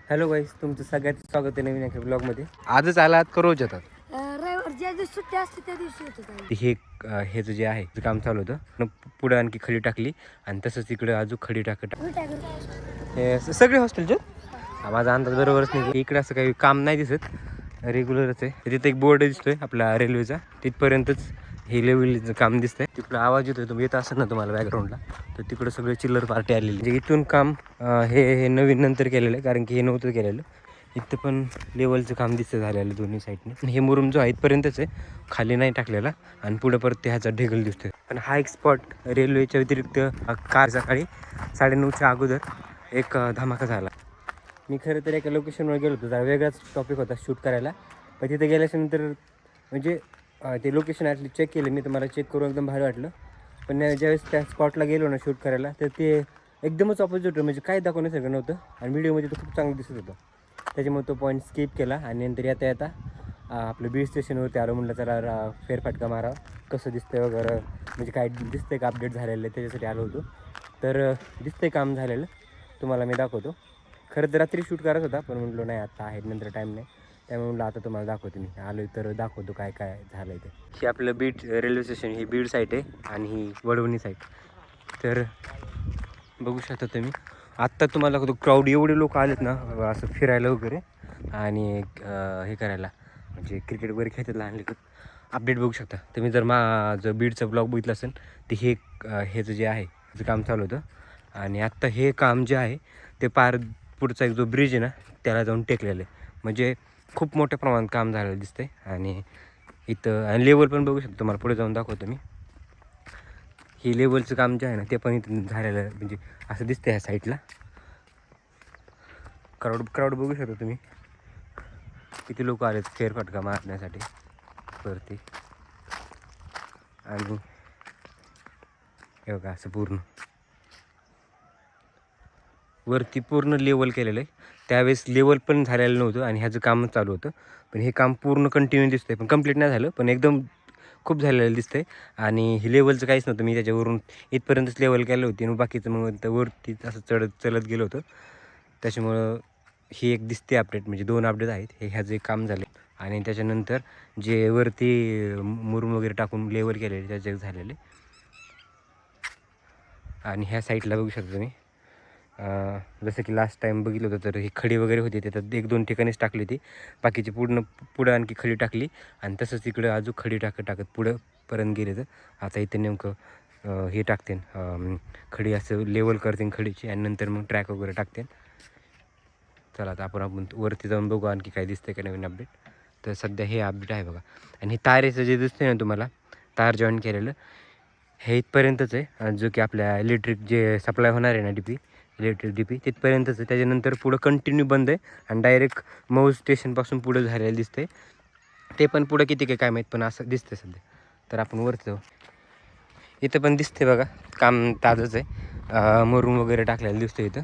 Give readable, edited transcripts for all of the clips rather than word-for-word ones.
Hello गाईस, तुमचं सगळ्यात स्वागत आहे नवीन एका ब्लॉगमध्ये. आजच आलात का रोज येतात? रविवार ज्या दिवशी सुट्टी असते त्या दिवशी येतो आम्ही. हेचं जे आहे ते काम चालू होतं. मग पुढं आणखी खडी टाकली आणि तसंच इकडे अजून खडी टाकत हे सगळे हॉस्टेलचे. माझा अंदाज बरोबरच नाही. इकडे असं काही काम नाही दिसत, रेग्युलरच आहे. तिथे एक बोर्ड दिसतोय आपला रेल्वेचा, तिथपर्यंतच हे लेवलचं काम दिसतंय. तिकडं आवाज येतोय, तुम्ही येत असेल ना तुम्हाला बॅकग्राऊंडला, तर तिकडं सगळे चिल्लर पार्टी आलेली. म्हणजे इथून काम हे नवीन नंतर केलेलं आहे, कारण की हे नव्हतं केलेलं. इथं पण लेवलचं काम दिसतं झालेलं दोन्ही साईडने. हे मुरुम जो आहे इथपर्यंतच आहे, खाली नाही टाकलेला. आणि पुढं परत ते ह्याचा ढेगल दिसतोय. पण हा एक स्पॉट रेल्वेच्या व्यतिरिक्त कार सकाळी 9:30च्या अगोदर एक धमाका झाला. मी खरं तर एका लोकेशनवर गेलो होतो, जरा वेगळाच टॉपिक होता शूट करायला. पण तिथे गेल्याच्यानंतर म्हणजे ते लोकेशन ॲटली चेक केलं मी, तर मला चेक करून एकदम भारी वाटलं. पण ज्यावेळेस त्या स्पॉटला गेलो ना शूट करायला, तर ते एकदमच ऑपोजिट होतं. म्हणजे काय दाखवण्यासारखं नव्हतं आणि व्हिडिओमध्ये तो खूप चांगलं दिसत होतं. त्याच्यामुळे तो पॉईंट स्किप केला आणि नंतर येता येता आपलं बीच स्टेशनवरती आलो. म्हणलं चला फेरफटका मारा, कसं दिसतंय वगैरे, म्हणजे काय दिसतंय का अपडेट झालेलं आहे, त्याच्यासाठी आलो होतो. तर दिसतंय काम झालेलं, तुम्हाला मी दाखवतो. खरं तर रात्री शूट करायचं होता, पण म्हटलो नाही आता आहे, नंतर टाईम नाही. त्यामुळे म्हटलं आता तुम्हाला दाखवतो. मी आलो तर दाखवतो काय काय झालं आहे ते. ही आपलं बीड रेल्वे स्टेशन, ही बीड साईट आहे आणि ही वडवणी साईट. तर बघू शकता तुम्ही. आत्ता तुम्हाला क्राऊड एवढे लोक आलेत ना असं फिरायला वगैरे आणि हे करायला, म्हणजे क्रिकेट वगैरे खेळतात लहान लेकरं. अपडेट बघू शकता तुम्ही. जर माझं बीडचं ब्लॉग बघितलं असेल तर हेचं जे आहे त्याचं काम चालू होतं. आणि आत्ता हे काम जे आहे ते पार पुढचा एक जो ब्रिज आहे ना त्याला जाऊन टेकलेलं आहे. म्हणजे खूप मोठ्या प्रमाणात काम झालेलं दिसतंय. आणि इथं आणि लेवल पण बघू शकतो, तुम्हाला पुढे जाऊन दाखवतो मी. हे लेवलचं काम जे आहे ना ते पण इथं झालेलं आहे, म्हणजे असं दिसतं ह्या साईडला. क्राऊड बघू शकता तुम्ही, किती लोक आलेत फेरफटका मारण्यासाठी वरती. आणि हे बघा असं पूर्ण वरती पूर्ण लेवल केलेलं आहे. त्यावेळेस लेवल पण झालेलं नव्हतं आणि ह्याचं कामच चालू होतं. पण हे काम पूर्ण कंटिन्यू दिसतंय, पण कंप्लीट नाही झालं, पण एकदम खूप झालेलं दिसतंय. आणि हे लेवलचं काहीच नव्हतं, मी त्याच्यावरून इथपर्यंतच लेवल केलं होती आणि बाकीचं मग तर वरती असं चलत गेलो होतं. त्याच्यामुळं ही एक दिसते अपडेट, म्हणजे 2 अपडेट आहेत. ह्याचं एक काम झाले आणि त्याच्यानंतर जे वरती मुरुम वगैरे टाकून लेवल केलेले त्याचे एक झालेले. आणि ह्या साईडला बघू शकता तुम्ही, जसं की लास्ट टाईम बघितलं होतं तर ही खडी वगैरे होती, त्याच्यात 1-2 ठिकाणीच टाकली होती. बाकीची पुढं आणखी खडी टाकली आणि तसंच इकडं अजून खडी टाकत पुढंपर्यंत गेले. तर आता इथे नेमकं हे टाकते, खडी असं लेवल करते खडीची आणि नंतर मग ट्रॅक वगैरे टाकते. चला आता आपण वरती जाऊन बघू आणखी काय दिसतंय का नवीन अपडेट. तर सध्या हे अपडेट आहे बघा. आणि हे तारेचं जे दिसतंय ना तुम्हाला, तार जॉईन केलेलं, हे इथपर्यंतच आहे. जो की आपल्या इलेक्ट्रिक जे सप्लाय होणार आहे ना इलेक्ट्रिक डीपी तिथपर्यंतच आहे. त्याच्यानंतर पुढं कंटिन्यू बंद आहे आणि डायरेक्ट मौज स्टेशनपासून पुढं झालेलं दिसतंय. ते पण पुढं किती काय माहीत, पण असं दिसतंय सध्या. तर आपण वरती जाऊ. इथं पण दिसते बघा, काम ताजंच आहे. मुरुम वगैरे टाकलेलं दिसतं इथं.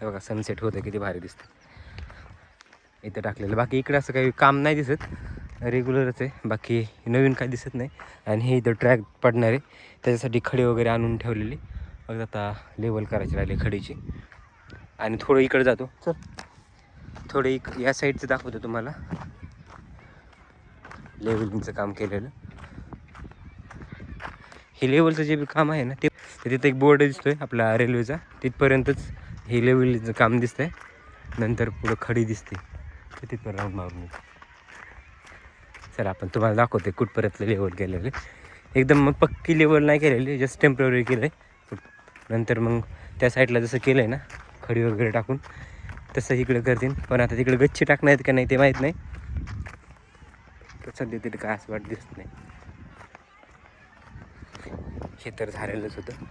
हे बघा सनसेट होतं, किती भारी दिसतं इथं टाकलेलं. बाकी इकडं असं काही काम नाही दिसत, रेग्युलरच आहे. बाकी नवीन काय दिसत नाही. आणि हे इथं ट्रॅक पडणार आहे, त्याच्यासाठी खडे वगैरे आणून ठेवलेली. बघा आता लेवल करायची राहिली खडीची. आणि थोडं इकडं जातो, चल थोडं या साईडचं दाखवतो तुम्हाला लेवलिंगचं काम केलेलं. हे लेवलचं जे काम आहे ना ते तिथं एक बोर्ड दिसतोय आपला रेल्वेचा, तिथपर्यंतच हे लेवलिंगचं काम दिसतंय. नंतर पुढं खडी दिसते, तर तिथं राऊंड मारून सर आपण तुम्हाला दाखवते कुठपर्यंतलं लेवल केलेलं. एकदम मग पक्की लेवल नाही केलेली, जस्ट टेम्पररी केलं आहे. नंतर मग त्या साईडला जसं केलं आहे ना खडी वगैरे टाकून, तसं इकडं करतील. पण आता तिकडे गच्ची टाकणार आहेत का नाही ते माहीत नाही. तर सध्या तिथे काय असं वाट दिसत नाही. हे तर झालेलंच होतं.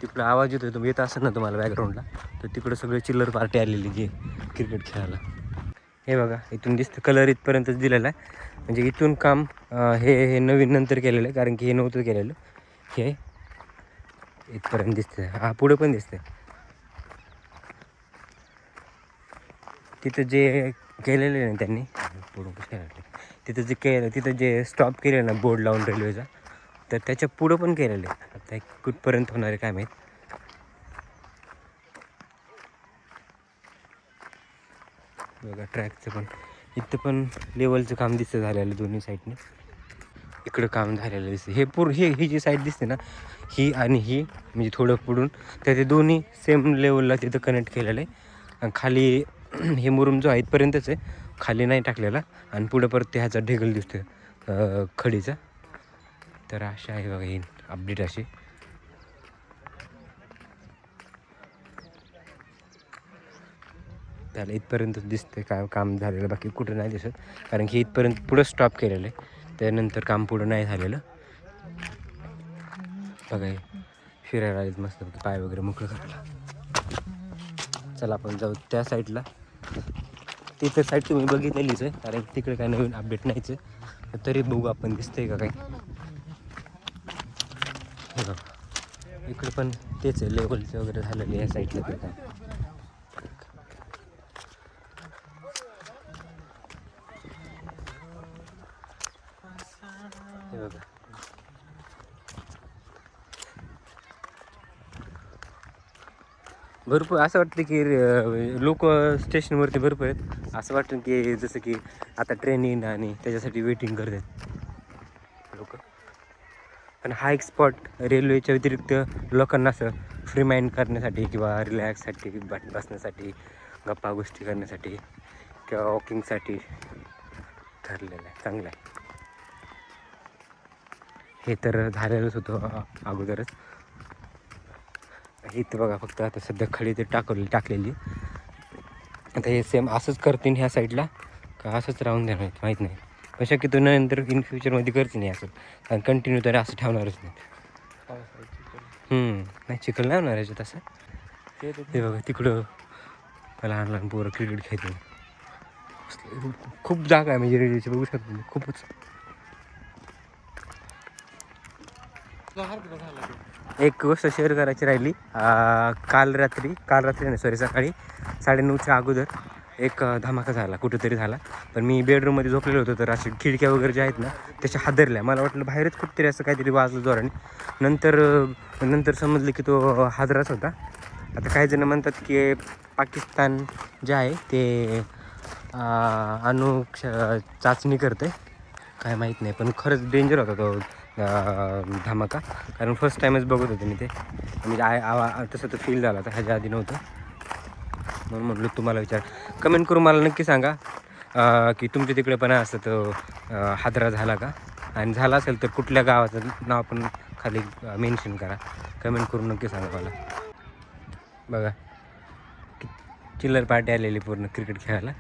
तिकडं आवाज येतोय, तुम्ही येत असेल ना तुम्हाला बॅकग्राऊंडला, तर तिकडं सगळे चिल्लर पार्टी आलेली जी क्रिकेट खेळायला. हे बघा इथून दिसतं, कलर इथपर्यंतच दिलेला आहे. म्हणजे इथून काम हे नवीन नंतर केलेलं आहे, कारण की हे नव्हतं केलेलं. हे इथपर्यंत दिसतंय, हा पुढं पण दिसतंय. तिथं जे केलेलं आहे ना त्यांनी पुढं तिथं जे तिथं जे स्टॉप केलेलं ना बोर्ड लावून रेल्वेचा, तर त्याच्या पुढं पण केलेलं आहे. आता कुठपर्यंत होणार आहे काय माहीत. बघा ट्रॅकचं पण इथं पण लेवलचं काम दिसतं झालेलं दोन्ही साईडने. इकडं काम झालेलं दिसतं. हे ही जी साईड दिसते ना, ही आणि ही म्हणजे थोडं पुढून तर ते दोन्ही सेम लेवलला तिथं कनेक्ट केलेलं आहे. आणि खाली हे मुरुम जो आहे इथपर्यंतच आहे, खाली नाही टाकलेला. आणि पुढं परत ते ह्याचा ढेगल दिसतो खडीचा. तर अशा आहे बघा ही अपडेट अशी. त्याला इथपर्यंत दिसतं काय काम झालेलं, बाकी कुठं नाही दिसत. कारण की इथपर्यंत पुढं स्टॉप केलेलं आहे, त्यानंतर काम पुढं नाही झालेलं. बघा हे फिरायला आलेत मस्त पाय वगैरे मोकळं करायला. चला आपण जाऊ त्या साईडला. तिथं साईड तुम्ही बघितलेलीच आहे, कारण तिकडे काय नवीन अपडेट नाहीच आहे. तरी बघू आपण दिसतंय का काही. हे बघा इकडे पण तेच आहे, लेवलचं वगैरे झालेलं या साईडला ते काम. हे बघा भरपूर असं वाटतं की लोक स्टेशनवरती भरपूर आहेत. असं वाटतं की जसं की आता ट्रेन येईन आणि त्याच्यासाठी वेटिंग करतात लोक. पण हा एक स्पॉट रेल्वेच्या व्यतिरिक्त लोकांना असं फ्री माइंड करण्यासाठी किंवा रिलॅक्ससाठी बसण्यासाठी, गप्पा गोष्टी करण्यासाठी किंवा वॉकिंगसाठी ठरलेलं आहे. चांगलं आहे. हे तर झालेलंच होतं अगोदरच. इथं बघा फक्त आता सध्या खडी ते टाकलेली. आता हे सेम असंच करतील ह्या साईडला का असंच राहून देणार माहीत नाही. पण शक्यतो नंतर इन फ्युचरमध्ये करते नाही असं, कारण कंटिन्यू तरी असं ठेवणारच नाही. नाही चिखल नाही होणार याच्यात असं. हे बघा तिकडं लहान लहान पोरं क्रिकेट खेळते. खूप जागा आहे म्हणजे रेल्वेची, बघू शकतो मी खूपच. एक गोष्ट शेअर करायची राहिली. काल रात्री नाही सॉरी सकाळी 9:30च्या अगोदर एक धमाका झाला, कुठेतरी झाला. पण मी बेडरूममध्ये झोपलेलो होतो, तर असे खिडक्या वगैरे ज्या आहेत ना त्याच्या हादरल्या. मला वाटलं बाहेरच कुठेतरी असं काहीतरी वाजलं जोराने. नंतर समजलं की तो हादराच होता. आता काही जण म्हणतात की पाकिस्तान जे आहे ते अणु चाचणी करते, काय माहीत नाही. पण खरंच डेंजर होता तो धमाका, कारण फर्स्ट टाईमच बघत होते मी ते. म्हणजे तसं तर फील झाला तर ह्याच्या आधी नव्हतं. म्हणून म्हटलं तुम्हाला विचार. कमेंट करून मला नक्की सांगा की तुमच्या तिकडे पण असं तो हादरा झाला का, आणि झाला असेल तर कुठल्या गावाचं नाव पण खाली मेन्शन करा. कमेंट करून नक्की सांगा मला. बघा चिल्लर पार्टी आलेली पूर्ण क्रिकेट खेळायला.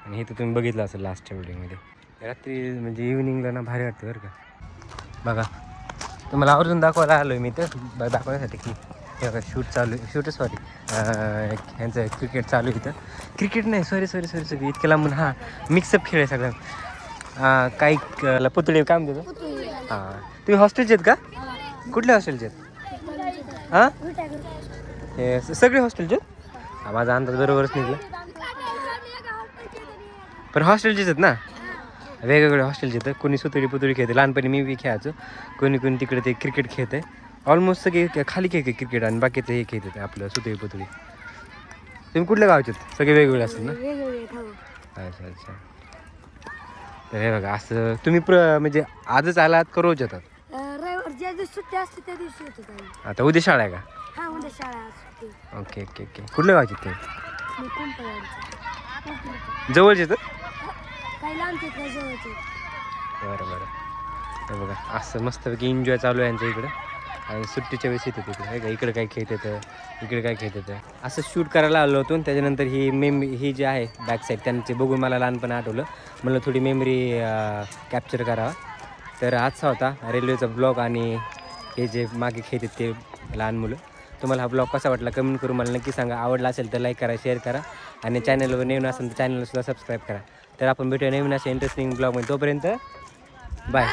आणि हे तर तुम्ही बघितलं असेल लास्टच्या व्हिडिओमध्ये. रात्री म्हणजे इव्हिनिंगला ना भारी वाटतं बरं का. बघा तुम्हाला आवर्जून दाखवायला आलो आहे मी तर दाखवण्यासाठी की हे बघा सॉरी ह्यांचं क्रिकेट चालू आहे इथं. क्रिकेट नाही सॉरी इतक्या लांबून. हां मिक्सअप खेळ आहे सगळं. काही पुतळे काम देतो. हां तुम्ही हॉस्टेलचे आहेत का? कुठल्या हॉस्टेलचे आहेत? हां हे सगळे हॉस्टेलचे आहेत. माझा अंदाज बरोबरच निघला. पण हॉस्टेलचेच आहेत ना, वेगवेगळे हॉस्टेलचे तर. कोणी सुतळी खेळते, लहानपणी मी बी खेळायचो. कोणी तिकडे ते क्रिकेट खेळते. ऑलमोस्ट सगळे खाली खेळते क्रिकेट, आणि बाकीचं हे खेळते आपलं सुतळी. तुम्ही कुठल्या गावचे आहेत? सगळे वेगवेगळे असतात ना. अच्छा. तर हे बघा असं तुम्ही म्हणजे आजच आलात का रोज येतात? रविवार ज्या दिवशी सुट्टी असते त्या दिवशी येतो काही. आता उद्या शाळा आहे का? हा उद्या शाळा असते. ओके. कुठल्या गावचे ते? मी पिंपळवाडीचा. जवळचे येतात? काही लांबचे काही जवळचे. बरं. हे बघा असं मस्तपैकी एन्जॉय चालू आहे यांच्या इकडं. आणि सुट्टीच्या वेळेस येतं तिकडे आहे का, इकडे काय खेळत येतं, इकडे काय खेळत येतं. असं शूट करायला आलो होतो. त्याच्यानंतर ही जी आहे बॅक साईड त्यांचे बघून मला लहानपण आठवलं. मला थोडी मेमरी कॅप्चर करावा. तर आजचा होता रेल्वेचा ब्लॉग, आणि हे जे मागे खेळतात ते लहान मुलं. तुम्हाला हा ब्लॉग कसा वाटला कमेंट करून मला नक्की सांगा. आवडला असेल तर लाईक करा, शेअर करा, आणि चॅनलवर नवीन असेल तर चॅनलला सुद्धा सबस्क्राईब करा. तर आपण भेटूया नवीन अशा इंटरेस्टिंग ब्लॉगमध्ये. तोपर्यंत बाय.